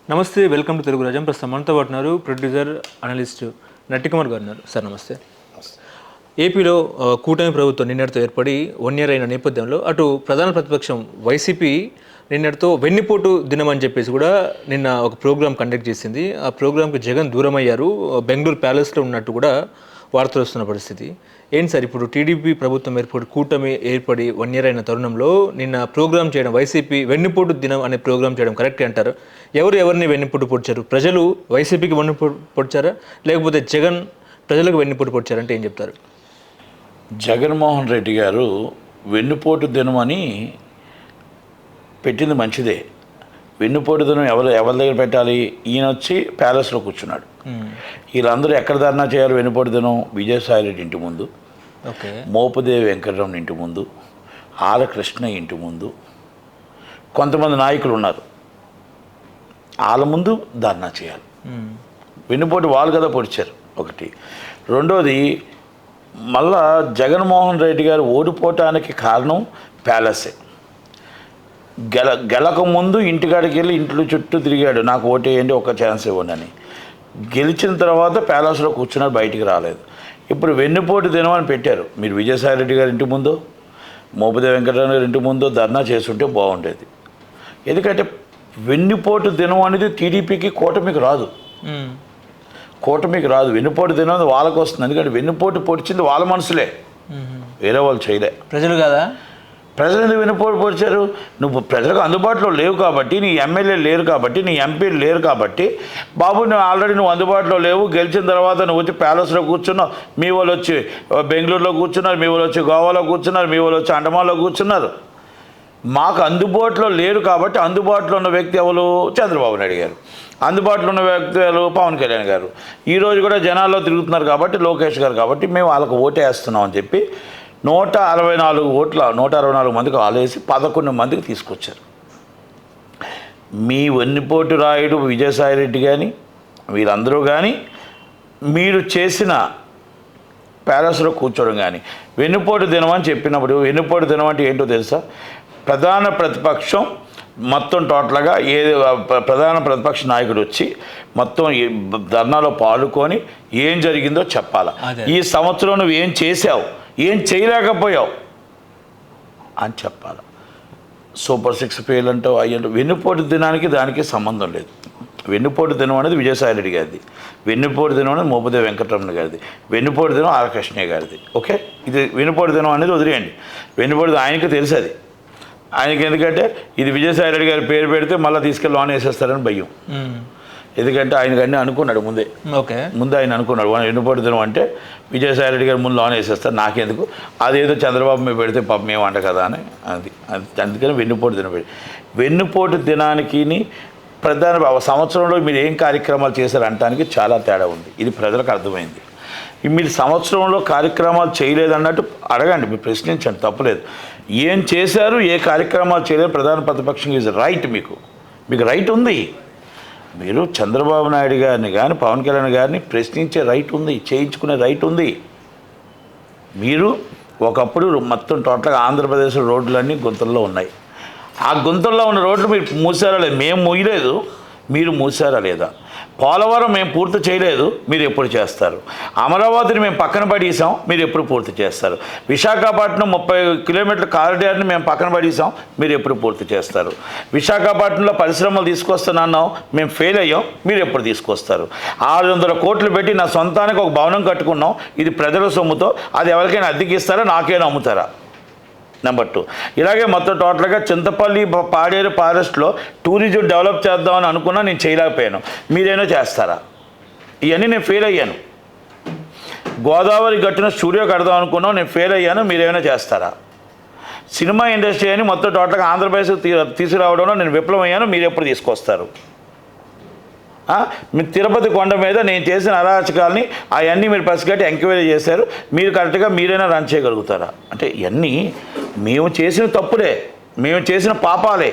నమస్తే, welcome to Telugu రాజ్యం. ప్రస్తుతం మనతో పాటు ఉన్నారు ప్రొడ్యూసర్, అనలిస్ట్ నట్టికుమార్ గారు ఉన్నారు. సార్ నమస్తే. ఏపీలో కూటమి ప్రభుత్వం నిన్నటితో ఏర్పడి 1 year అయిన నేపథ్యంలో అటు ప్రధాన ప్రతిపక్షం వైసీపీ నిన్నటితో వెన్నుపోటు దినం అని చెప్పేసి కూడా నిన్న ఒక ప్రోగ్రామ్ కండక్ట్ చేసింది. ఆ ప్రోగ్రామ్కి జగన్ దూరం అయ్యారు, బెంగళూరు ప్యాలెస్లో ఉన్నట్టు కూడా వార్తలు వస్తున్న పరిస్థితి. ఏంటి సార్, ఇప్పుడు టీడీపీ ప్రభుత్వం కూటమి ఏర్పడి 1 year అయిన తరుణంలో నిన్న ప్రోగ్రామ్ చేయడం, వైసీపీ వెన్నుపోటు దినం అనే ప్రోగ్రామ్ చేయడం కరెక్ట్ అంటారు? ఎవరిని వెన్నుపోటు పొడిచారు? ప్రజలు వైసీపీకి వెన్నుపోటు పొడిచారా, లేకపోతే జగన్ ప్రజలకు వెన్నుపోటు పొడిచారంటే ఏం చెప్తారు? జగన్మోహన్ రెడ్డి గారు వెన్నుపోటు దినం అని పెట్టింది మంచిదే. వెన్నుపోటు దినం ఎవరి దగ్గర పెట్టాలి? ఈయన వచ్చి ప్యాలెస్లో కూర్చున్నాడు. వీళ్ళందరూ ఎక్కడ ధర్నా చేయాలి? వెన్నుపోటు దినం విజయసాయిరెడ్డి ఇంటి ముందు, మోపుదేవి వెంకటరమణ ఇంటి ముందు, ఆర్ కృష్ణ ఇంటి ముందు, కొంతమంది నాయకులు ఉన్నారు, వాళ్ళ ముందు ధర్నా చేయాలి. వెన్నుపోటు వాళ్ళు కదా పొడిచారు ఒకటి. రెండోది, మళ్ళా జగన్మోహన్ రెడ్డి గారు ఓడిపోవటానికి కారణం ప్యాలెసే. గెలక ముందు ఇంటికాడికి వెళ్ళి ఇంట్లో చుట్టూ తిరిగాడు, నాకు ఓటేయండి, ఒక ఛాన్స్ ఇవ్వండి అని. గెలిచిన తర్వాత ప్యాలెస్లో కూర్చున్నాడు, బయటికి రాలేదు. ఇప్పుడు వెన్నుపోటు దినం అని పెట్టారు. మీరు విజయసాయిరెడ్డి గారి ఇంటి ముందో, మోపుదేవి వెంకటరమణ గారి ఇంటి ముందో ధర్నా చేస్తుంటే బాగుండేది. ఎందుకంటే వెన్నుపోటు దినం అనేది టీడీపీకి కూటమికి రాదు. వెన్నుపోటు దినం వాళ్ళకు వస్తుంది. ఎందుకంటే వెన్నుపోటు పొడిచింది వాళ్ళ మనసులే, వేరే వాళ్ళు చేయలే. ప్రజలు కదా. ప్రజలు ఎందుకు వెన్నుపోటు పొడిచారు? నువ్వు ప్రజలకు అందుబాటులో లేవు కాబట్టి, నీ ఎమ్మెల్యే లేరు కాబట్టి, నీ ఎంపీలు లేరు కాబట్టి, బాబు నువ్వు ఆల్రెడీ నువ్వు అందుబాటులో లేవు, గెలిచిన తర్వాత నువ్వు వచ్చి ప్యాలెస్లో కూర్చున్నావు, మీ వాళ్ళు వచ్చి బెంగళూరులో కూర్చున్నారు, మీ వాళ్ళు వచ్చి గోవాలో కూర్చున్నారు, మీ వాళ్ళు వచ్చి అండమాన్లో కూర్చున్నారు. మాకు అందుబాటులో లేరు కాబట్టి అందుబాటులో ఉన్న వ్యక్తి ఎవరు? చంద్రబాబు నాయుడు గారు. అందుబాటులో ఉన్న వ్యక్తులు పవన్ కళ్యాణ్ గారు. ఈరోజు కూడా జనాల్లో తిరుగుతున్నారు కాబట్టి లోకేష్ గారు. కాబట్టి మేము వాళ్ళకు ఓటేస్తున్నాం అని చెప్పి 164 మందికి ఆలేసి 11 మందికి తీసుకొచ్చారు. మీ వెన్నుపోటు రాయుడు విజయసాయిరెడ్డి కానీ వీళ్ళందరూ కానీ మీరు చేసిన ప్యాలెస్లో కూర్చోవడం కానీ వెన్నుపోటు దినం అని చెప్పినప్పుడు, వెన్నుపోటు దినం అంటే ఏంటో తెలుసా? ప్రధాన ప్రతిపక్షం మొత్తం టోటల్గా ప్రధాన ప్రతిపక్ష నాయకుడు వచ్చి మొత్తం ధర్నాలో పాల్గొని ఏం జరిగిందో చెప్పాలి. ఈ సంవత్సరం నువ్వు ఏం చేసావు, ఏం చేయలేకపోయావు అని చెప్పాలి. సూపర్ 6 పేర్లు అంటావు అయ్యంటూ. వెన్నుపోటు దినానికి దానికి సంబంధం లేదు. వెన్నుపోటు దినం అనేది విజయసాయిరెడ్డి గారిది, వెన్నుపోటు దినం అనేది మోపుదేవి వెంకటరమణ గారిది, వెన్నుపోటు దినం ఆర్ కృష్ణయ్య గారిది. ఓకే, ఇది వెన్నుపోటు దినం అనేది వదిలేయండి. వెన్నుపోటు ఆయనకి తెలుసు, అది ఆయనకి. ఎందుకంటే ఇది విజయసాయిరెడ్డి గారి పేరు పెడితే మళ్ళీ తీసుకెళ్ళి లోన్ వేసేస్తారని భయం. ఎందుకంటే ఆయనకు అన్నీ అనుకున్నాడు ముందే. ముందు ఆయన అనుకున్నాడు వెన్నుపోటు దినం అంటే విజయసాయిరెడ్డి గారు ముందు లోన్ వేసేస్తారు, నాకెందుకు, అదేదో చంద్రబాబు మీద పెడితే పాపం మేము అంట కదా అని. అందుకని వెన్నుపోటు దినం పెట్టి, వెన్నుపోటు దినానికి ప్రధాన సంవత్సరంలో మీరు ఏం కార్యక్రమాలు చేశారు అనడానికి చాలా తేడా ఉంది. ఇది ప్రజలకు అర్థమైంది. మీరు సంవత్సరంలో కార్యక్రమాలు చేయలేదన్నట్టు అడగండి, మీరు ప్రశ్నించండి, తప్పులేదు. ఏం చేశారు, ఏ కార్యక్రమాలు చేయలేదు ప్రధాన ప్రతిపక్షం ఈజ్ రైట్. మీకు రైట్ ఉంది. మీరు చంద్రబాబు నాయుడు గారిని కానీ పవన్ కళ్యాణ్ గారిని ప్రశ్నించే రైట్ ఉంది, చేయించుకునే రైట్ ఉంది. మీరు ఒకప్పుడు మొత్తం టోటల్గా ఆంధ్రప్రదేశ్ రోడ్లన్నీ గుంతల్లో ఉన్నాయి. ఆ గుంతల్లో ఉన్న రోడ్లు మీరు మూసారా లేదు? మేము మూయలేదు, మీరు మూసారా లేదా? పోలవరం మేము పూర్తి చేయలేదు, మీరు ఎప్పుడు చేస్తారు? అమరావతిని మేము పక్కన పడేసాం, మీరు ఎప్పుడు పూర్తి చేస్తారు? విశాఖపట్నం 30 కిలోమీటర్ల కారిడార్ని మేము పక్కన పడేసాం, మీరు ఎప్పుడు పూర్తి చేస్తారు? విశాఖపట్నంలో పరిశ్రమలు తీసుకొస్తున్నాం, మేము ఫెయిల్ అయ్యాం, మీరు ఎప్పుడు తీసుకొస్తారు? 600 కోట్లు పెట్టి నా సొంతానికి ఒక భవనం కట్టుకున్నాం, ఇది ప్రజల సొమ్ముతో, అది ఎవరికైనా అద్దెకి ఇస్తారా, నాకైనా అమ్ముతారా? నెంబర్ 2, ఇలాగే మొత్తం టోటల్గా చింతపల్లి పాడేరు ఫారెస్ట్లో టూరిజం డెవలప్ చేద్దామని అనుకున్నా, నేను చేయలేకపోయాను, మీరేనా చేస్తారా? ఇవన్నీ నేను ఫెయిల్ అయ్యాను. గోదావరి గట్టున స్టూడియో కడదాం అనుకున్నాం, నేను ఫెయిల్ అయ్యాను, మీరేమైనా చేస్తారా? సినిమా ఇండస్ట్రీ అని మొత్తం టోటల్గా ఆంధ్రప్రదేశ్ తీసుకురావడంలో నేను విఫలం అయ్యాను, మీరు ఎప్పుడు తీసుకొస్తారు? మీ తిరుపతి కొండ మీద నేను చేసిన అరాచకాలని అవన్నీ మీరు పసిగట్టి ఎంక్వైరీ చేశారు, మీరు కరెక్ట్గా మీరైనా రన్ చేయగలుగుతారా? అంటే ఇవన్నీ మేము చేసిన తప్పులే, మేము చేసిన పాపాలే,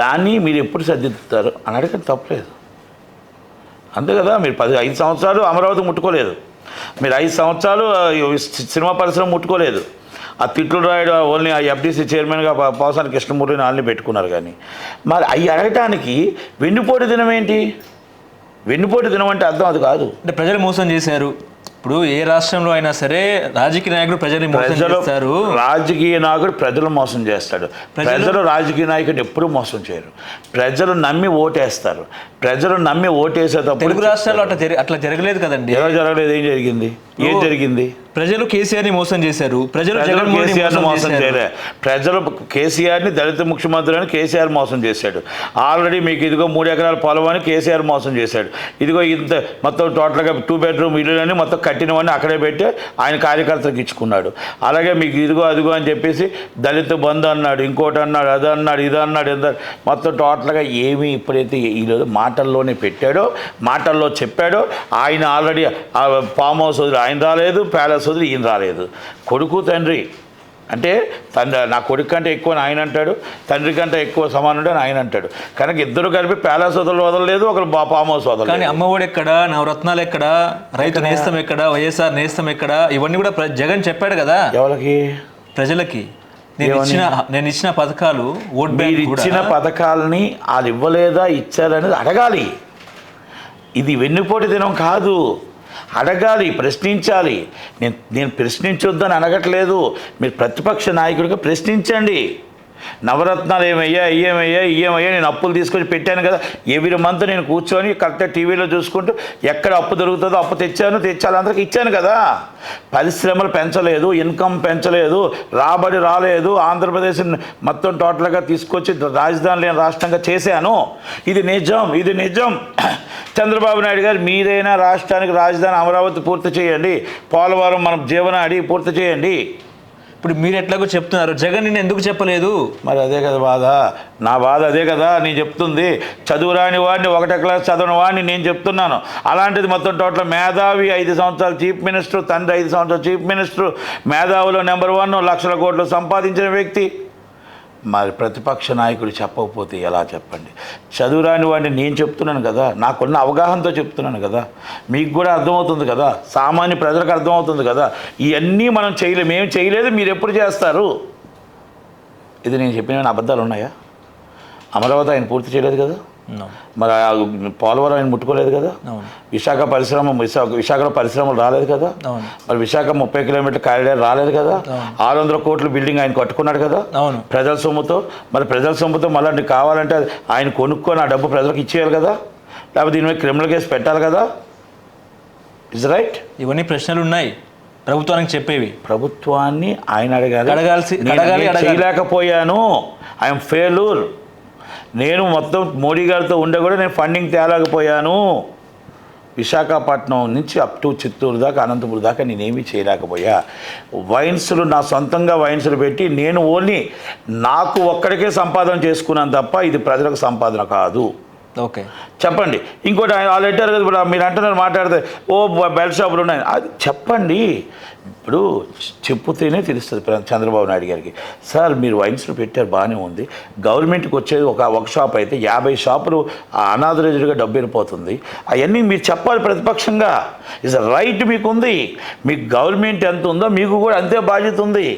దాన్ని మీరు ఎప్పుడు సర్దిద్దుతారు అని అడగడం తప్పలేదు. అంతే కదా. మీరు 5 సంవత్సరాలు అమరావతి ముట్టుకోలేదు, మీరు 5 సంవత్సరాలు సినిమా పరిశ్రమ ముట్టుకోలేదు, ఆ తిట్లు రాయడం ఓన్లీ ఆ ఎఫ్డీసీ చైర్మన్గా పోసాని కృష్ణమూర్తిని వాళ్ళని పెట్టుకున్నారు. కానీ మరి అవి అడగటానికి వెన్నుపోటు దినం ఏంటి? వెన్నుపోటు దినం అంటే అర్థం అది కాదు. అంటే ప్రజలు మోసం చేశారు. ఇప్పుడు ఏ రాష్ట్రంలో అయినా సరే రాజకీయ నాయకుడు ప్రజల్ని మోసం చేస్తారు. రాజకీయ నాయకుడు ప్రజలు మోసం చేస్తాడు. ప్రజలు రాజకీయ నాయకుడిని ఎప్పుడూ మోసం చేయరు. ప్రజలు నమ్మి ఓటేస్తారు. ప్రజలు నమ్మి ఓటేసేటప్పుడు తెలుగు రాష్ట్రాల్లో అట్లా జరగలేదు కదండి. ఎలా జరగలేదు? ఏం జరిగింది? ఏం జరిగింది? ప్రజలు కేసీఆర్ని మోసం చేశారు. ప్రజలు కేసీఆర్ని మోసం చేయలే. ప్రజలు కేసీఆర్ని దళిత ముఖ్యమంత్రి అని కేసీఆర్ మోసం చేశాడు. ఆల్రెడీ మీకు ఇదిగో 3 ఎకరాల పొలం అని కేసీఆర్ మోసం చేశాడు. ఇదిగో ఇంత మొత్తం టోటల్గా 2 బెడ్రూమ్ ఇల్లులని మొత్తం కట్టినవన్నీ అక్కడే పెట్టి ఆయన కార్యకర్తలకు ఇచ్చుకున్నాడు. అలాగే మీకు ఇదిగో అదిగో అని చెప్పేసి దళిత బంధు అన్నాడు, ఇంకోటి అన్నాడు, అది అన్నాడు, ఇది అన్నాడు, మొత్తం టోటల్గా ఏమీ ఇప్పుడైతే ఈరోజు మాటల్లోనే పెట్టాడో, మాటల్లో చెప్పాడో. ఆయన ఆల్రెడీ ఫామ్ హౌస్ వదిలి ఆయన రాలేదు, ప్యాలెస్ వదిలి ఈయన రాలేదు. కొడుకు తండ్రి అంటే నా కొడుకు కంటే ఎక్కువ ఆయన అంటాడు, తండ్రి కంటే ఎక్కువ సమానుడు అని ఆయన అంటాడు. కనుక ఇద్దరు కలిపి ప్యాలెస్ వదలలేదు, ఒకరు ఫామ్ హౌస్ వదలలేదు. కానీ అమ్మఒడి ఎక్కడ, నవరత్నాలు ఎక్కడ, రైతు నేస్తం ఎక్కడ, వైఎస్ఆర్ నేస్తం ఎక్కడ, ఇవన్నీ కూడా జగన్ చెప్పాడు కదా. ఎవరికి? ప్రజలకి. నేను ఇచ్చిన పథకాలు ఓట్ బ్యాంక్ ఇచ్చిన పథకాలని వాళ్ళు ఇవ్వలేదా, ఇచ్చారనేది అడగాలి. ఇది వెన్నుపోటు దినం కాదు. అడగాలి, ప్రశ్నించాలి. నేను ప్రశ్నించొద్దని అనగట్లేదు. మీరు ప్రతిపక్ష నాయకుడిగా ప్రశ్నించండి. నవరత్నాలు ఏమయ్యా నేను అప్పులు తీసుకొని పెట్టాను కదా, ఎవ్రీ మంత్ నేను కూర్చొని కరెక్ట్గా టీవీలో చూసుకుంటూ ఎక్కడ అప్పు దొరుకుతుందో అప్పు తెచ్చాను, అందరికి ఇచ్చాను కదా. పరిశ్రమలు పెంచలేదు, ఇన్కమ్ పెంచలేదు, రాబడి రాలేదు. ఆంధ్రప్రదేశ్ మొత్తం టోటల్గా తీసుకొచ్చి రాజధాని లేని రాష్ట్రంగా చేశాను. ఇది నిజం. చంద్రబాబు నాయుడు గారు, మీరైనా రాష్ట్రానికి రాజధాని అమరావతి పూర్తి చేయండి, పోలవరం మనం జీవనాడి పూర్తి చేయండి. ఇప్పుడు మీరు ఎట్లాగో చెప్తున్నారు, జగన్ నిన్ను ఎందుకు చెప్పలేదు? మరి అదే కదా బాధ, నా బాధ అదే కదా. నేను చెప్తుంది చదువురాని వాడిని, 1వ క్లాస్ చదవని వాడిని నేను చెప్తున్నాను. అలాంటిది మొత్తం టోటల్ మేధావి, 5 సంవత్సరాలు చీఫ్ మినిస్టర్, తండ్రి 5 సంవత్సరాలు చీఫ్ మినిస్టర్, మేధావులో నెంబర్ 1, లక్షల కోట్లు సంపాదించిన వ్యక్తి. మరి ప్రతిపక్ష నాయకుడు చెప్పకపోతే ఎలా చెప్పండి? చదువురాని వాడిని నేను చెప్తున్నాను కదా, నాకున్న అవగాహనతో చెప్తున్నాను కదా, మీకు కూడా అర్థమవుతుంది కదా, సామాన్య ప్రజలకు అర్థమవుతుంది కదా. ఇవన్నీ మనం చేయలేము. ఏం చేయలేదు, మీరు ఎప్పుడు చేస్తారు? ఇది నేను చెప్పిన అబద్ధాలు ఉన్నాయా? అమరావతి ఆయన పూర్తి చేయలేదు కదా, మరి పోలవరం ఆయన ముట్టుకోలేదు కదా, విశాఖలో పరిశ్రమలు రాలేదు కదా, మరి విశాఖ 30 కిలోమీటర్ల కారిడార్ రాలేదు కదా, 600 కోట్ల బిల్డింగ్ ఆయన కట్టుకున్నాడు కదా ప్రజల సొమ్ముతో. మరి ప్రజల సొమ్ముతో మళ్ళీ కావాలంటే ఆయన కొనుక్కొని ఆ డబ్బు ప్రజలకు ఇచ్చేయాలి కదా, లేకపోతే దీని మీద క్రిమినల్ కేసు పెట్టాలి కదా. Is right? ఇవన్నీ ప్రశ్నలు ఉన్నాయి ప్రభుత్వానికి చెప్పేవి. ప్రభుత్వాన్ని ఆయన అడగాలి. చేయలేకపోయాను, ఐఎమ్ ఫెయిల్యూర్. నేను మొత్తం మోడీ గారితో ఉండే కూడా నేను ఫండింగ్ తేలేకపోయాను. విశాఖపట్నం నుంచి అప్ టు చిత్తూరు దాకా, అనంతపురం దాకా నేనేమీ చేయలేకపోయా. వైన్స్లు నా సొంతంగా వైన్స్లు పెట్టి నేను ఓన్లీ నాకు ఒక్కడికే సంపాదన చేసుకున్నాను తప్ప ఇది ప్రజలకు సంపాదన కాదు. ఓకే, చెప్పండి. ఇంకోటి ఆ లెటర్ కదా మీరు అంటున్నారు, మాట్లాడితే బెల్ట్ షాపులు ఉన్నాయి, అది చెప్పండి. ఇప్పుడు చెప్పుతేనే తెలుస్తుంది చంద్రబాబు నాయుడు గారికి. సార్ మీరు వైన్స్లు పెట్టారు, బాగానే ఉంది, గవర్నమెంట్కి వచ్చేది ఒక షాప్ అయితే 50 షాపులు అనాథరైజ్డ్గా డబ్బు వెళ్ళిపోతుంది. అవన్నీ మీరు చెప్పాలి ప్రతిపక్షంగా. ఇస్ రైట్ మీకు ఉంది. మీకు గవర్నమెంట్ ఎంత ఉందో మీకు కూడా అంతే బాధ్యత ఉంది.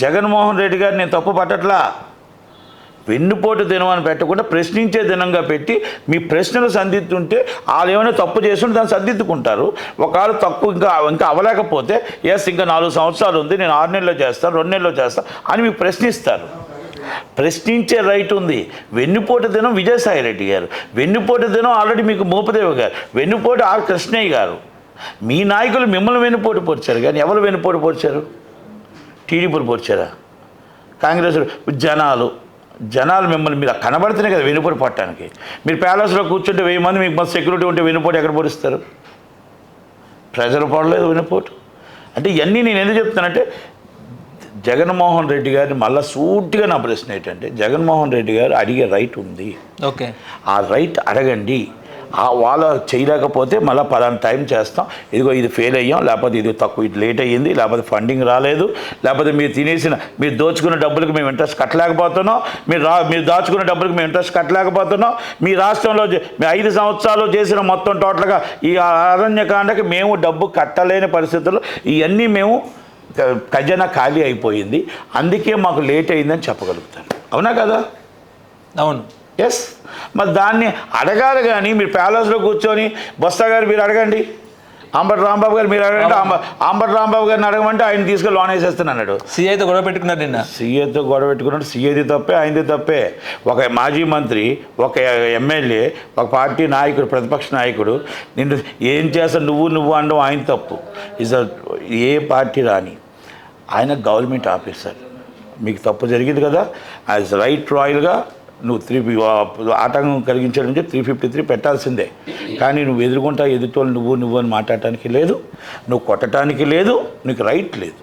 జగన్మోహన్ రెడ్డి గారు నేను తప్పు పట్టట్లా. వెన్నుపోటు దినం అని పెట్టకుండా ప్రశ్నించే దినంగా పెట్టి మీ ప్రశ్నలు సందిద్దుంటే వాళ్ళు ఏమైనా తప్పు చేస్తుంటే దాన్ని సర్దిద్దుకుంటారు. ఒకవేళ తక్కువ ఇంకా అవ్వలేకపోతే ఇంకా 4 సంవత్సరాలు ఉంది, నేను 6 నెలల్లో చేస్తాను, 2 నెలల్లో చేస్తాను అని మీకు ప్రశ్నిస్తారు. ప్రశ్నించే రైట్ ఉంది. వెన్నుపోటు దినం విజయసాయి రెడ్డి గారు, వెన్నుపోటు దినం ఆల్రెడీ మీకు మోపదేవి గారు, వెన్నుపోటు ఆర్ కృష్ణయ్య గారు. మీ నాయకులు మిమ్మల్ని వెన్నుపోటు పొడిచారు, కానీ ఎవరు వెన్నుపోటు పొడిచారు? టీడీపీలు పొడిచారా? కాంగ్రెస్ జనాలు మిమ్మల్ని మీరు కనబడుతున్నాయి కదా వెన్నుపోటు పట్టడానికి. మీరు ప్యాలెస్లో కూర్చుంటే 1000 మంది మీకు మొత్తం సెక్యూరిటీ ఉంటే వెన్నుపోటు ఎక్కడ పొడిస్తారు? ప్రజలు పడలేదు వెన్నుపోటు. అంటే ఇవన్నీ నేను ఎందుకు చెప్తానంటే, జగన్మోహన్ రెడ్డి గారిని మళ్ళీ సూటిగా నా ప్రశ్న ఏంటంటే, జగన్మోహన్ రెడ్డి గారు అడిగే రైట్ ఉంది. ఓకే, ఆ రైట్ అడగండి. వాళ్ళు చేయలేకపోతే మళ్ళీ పలానా టైం చేస్తాం, ఇదిగో ఇది ఫెయిల్ అయ్యాం, లేకపోతే ఇది తక్కువ, ఇది లేట్ అయ్యింది, లేకపోతే ఫండింగ్ రాలేదు, లేకపోతే మీరు దోచుకున్న డబ్బులకు మేము ఇంట్రెస్ట్ కట్టలేకపోతున్నాం, మీరు దాచుకున్న డబ్బులకు మేము ఇంట్రెస్ట్ కట్టలేకపోతున్నాం, మీ రాష్ట్రంలో 5 సంవత్సరాలు చేసిన మొత్తం టోటల్గా ఈ అరణ్యకాండకి మేము డబ్బు కట్టలేని పరిస్థితుల్లో ఇవన్నీ మేము ఖజానా ఖాళీ అయిపోయింది, అందుకే మాకు లేట్ అయిందని చెప్పగలుగుతారు. అవునా కదా? అవును. ఎస్. మరి దాన్ని అడగాలి. కానీ మీరు ప్యాలెస్లో కూర్చొని బొత్స గారు మీరు అడగండి, అంబటి రాంబాబు గారు మీరు అడగండి, అంబటి రాంబాబు గారిని అడగమంటే ఆయన తీసుకెళ్ళి లోన్ వేసేస్తాను అన్నాడు. సీఐతో గొడవ పెట్టుకున్నారు నిన్న. సీఏతో గొడవ పెట్టుకున్నాడు. సీఏది తప్పే, ఆయనది తప్పే. ఒక మాజీ మంత్రి, ఒక ఎమ్మెల్యే, ఒక పార్టీ నాయకుడు, ప్రతిపక్ష నాయకుడు నిన్ను ఏం చేస్తా నువ్వు అనడం ఆయన తప్పు. ఏ పార్టీ రాని ఆయన గవర్నమెంట్ ఆఫీసర్, మీకు తప్పు జరిగింది కదా, యాజ్ రైట్ రాయల్గా నువ్వు ఆటంకం కలిగించడం చెప్పి 353 పెట్టాల్సిందే. కానీ నువ్వు ఎదుర్కొంటా ఎదుటోళ్ళు నువ్వు అని మాట్లాడటానికి లేదు, నువ్వు కొట్టడానికి లేదు, నీకు రైట్ లేదు.